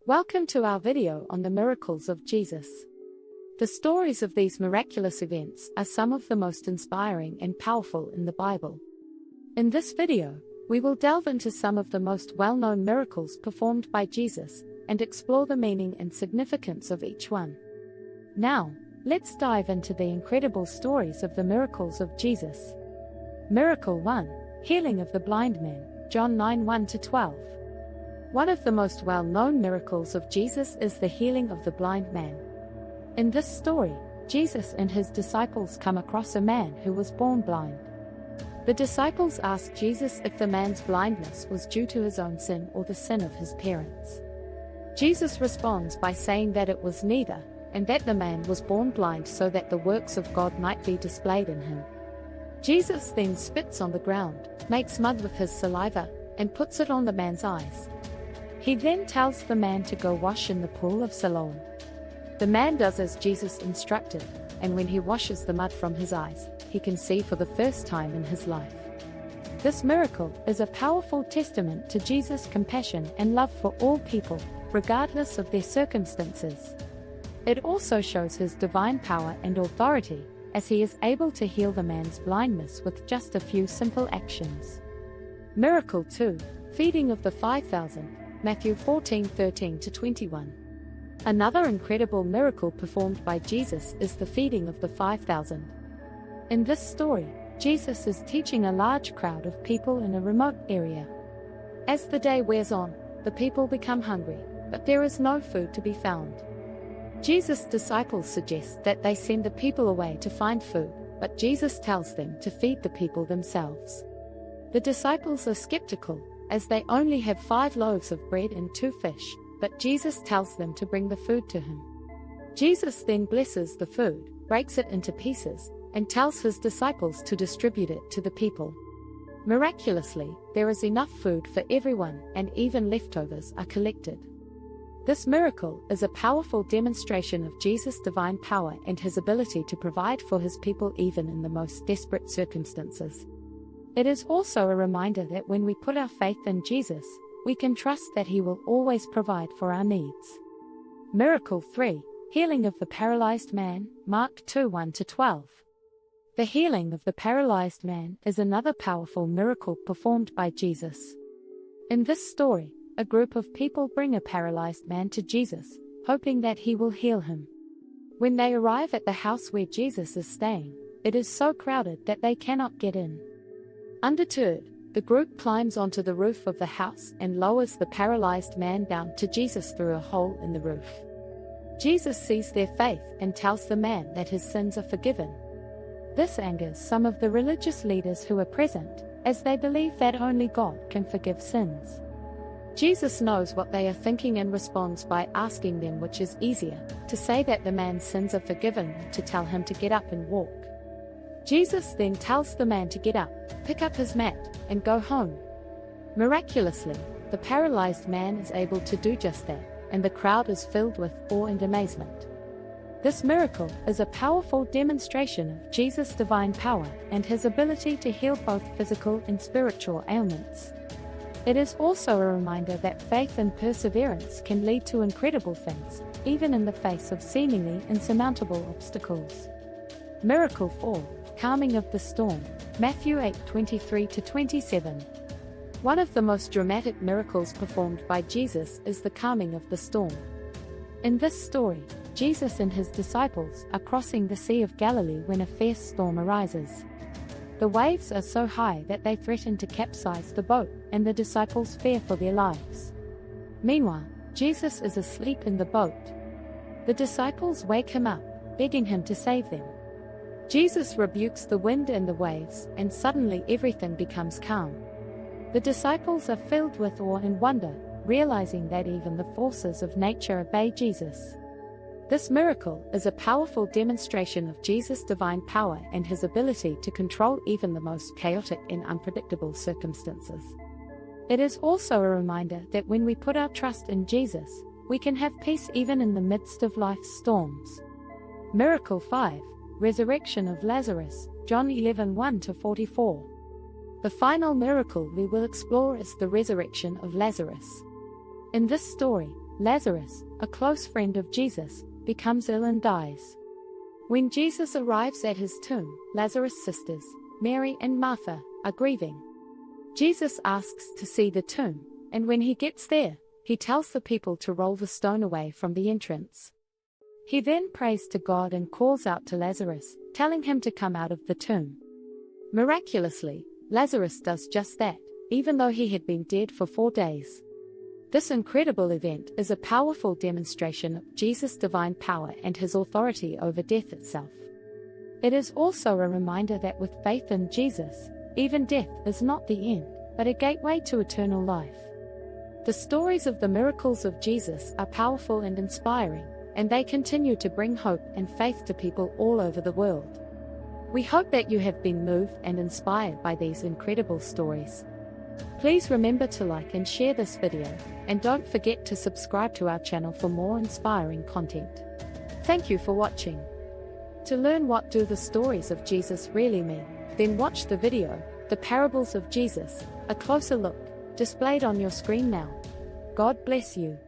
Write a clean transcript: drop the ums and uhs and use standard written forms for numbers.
Welcome to our video on the miracles of Jesus. The stories of these miraculous events are some of the most inspiring and powerful in the Bible. In this video, we will delve into some of the most well-known miracles performed by Jesus and explore the meaning and significance of each one. Now, let's dive into the incredible stories of the miracles of Jesus. Miracle 1. Healing of the blind man, John 9:1-12. One of the most well-known miracles of Jesus is the healing of the blind man. In this story, Jesus and his disciples come across a man who was born blind. The disciples ask Jesus if the man's blindness was due to his own sin or the sin of his parents. Jesus responds by saying that it was neither, and that the man was born blind so that the works of God might be displayed in him. Jesus then spits on the ground, makes mud with his saliva, and puts it on the man's eyes. He then tells the man to go wash in the pool of Siloam. The man does as Jesus instructed, and when he washes the mud from his eyes, he can see for the first time in his life. This miracle is a powerful testament to Jesus' compassion and love for all people, regardless of their circumstances. It also shows his divine power and authority, as he is able to heal the man's blindness with just a few simple actions. Miracle 2. Feeding of the 5,000. Matthew 14:13-21. Another incredible miracle performed by Jesus is the feeding of the 5,000. In this story, Jesus is teaching a large crowd of people in a remote area. As the day wears on, the people become hungry, but there is no food to be found. Jesus' disciples suggest that they send the people away to find food, but Jesus tells them to feed the people themselves. The disciples are skeptical, as they only have 5 loaves of bread and 2 fish, but Jesus tells them to bring the food to him. Jesus then blesses the food, breaks it into pieces, and tells his disciples to distribute it to the people. Miraculously, there is enough food for everyone, and even leftovers are collected. This miracle is a powerful demonstration of Jesus' divine power and his ability to provide for his people even in the most desperate circumstances. It is also a reminder that when we put our faith in Jesus, we can trust that he will always provide for our needs. Miracle 3. Healing of the paralyzed man, Mark 2:1-12. The healing of the paralyzed man is another powerful miracle performed by Jesus. In this story, a group of people bring a paralyzed man to Jesus, hoping that he will heal him. When they arrive at the house where Jesus is staying, it is so crowded that they cannot get in. Undeterred, the group climbs onto the roof of the house and lowers the paralyzed man down to Jesus through a hole in the roof. Jesus sees their faith and tells the man that his sins are forgiven. This angers some of the religious leaders who are present, as they believe that only God can forgive sins. Jesus knows what they are thinking and responds by asking them which is easier, to say that the man's sins are forgiven or to tell him to get up and walk. Jesus then tells the man to get up, pick up his mat, and go home. Miraculously, the paralyzed man is able to do just that, and the crowd is filled with awe and amazement. This miracle is a powerful demonstration of Jesus' divine power and his ability to heal both physical and spiritual ailments. It is also a reminder that faith and perseverance can lead to incredible things, even in the face of seemingly insurmountable obstacles. Miracle 4. Calming of the storm, Matthew 8:23-27. One of the most dramatic miracles performed by Jesus is the calming of the storm. In this story, Jesus and his disciples are crossing the Sea of Galilee when a fierce storm arises. The waves are so high that they threaten to capsize the boat, and the disciples fear for their lives. Meanwhile, Jesus is asleep in the boat. The disciples wake him up, begging him to save them. Jesus rebukes the wind and the waves, and suddenly everything becomes calm. The disciples are filled with awe and wonder, realizing that even the forces of nature obey Jesus. This miracle is a powerful demonstration of Jesus' divine power and his ability to control even the most chaotic and unpredictable circumstances. It is also a reminder that when we put our trust in Jesus, we can have peace even in the midst of life's storms. Miracle 5. Resurrection of Lazarus, John 11:1-44. The final miracle we will explore is the resurrection of Lazarus. In this story, Lazarus, a close friend of Jesus, becomes ill and dies. When Jesus arrives at his tomb, Lazarus' sisters, Mary and Martha, are grieving. Jesus asks to see the tomb, and when he gets there, he tells the people to roll the stone away from the entrance. He then prays to God and calls out to Lazarus, telling him to come out of the tomb. Miraculously, Lazarus does just that, even though he had been dead for 4 days. This incredible event is a powerful demonstration of Jesus' divine power and his authority over death itself. It is also a reminder that with faith in Jesus, even death is not the end, but a gateway to eternal life. The stories of the miracles of Jesus are powerful and inspiring, and they continue to bring hope and faith to people all over the world. We hope that you have been moved and inspired by these incredible stories. Please remember to like and share this video, and don't forget to subscribe to our channel for more inspiring content. Thank you for watching. To learn what do the stories of Jesus really mean, then watch the video, The Parables of Jesus, a closer look, displayed on your screen now. God bless you.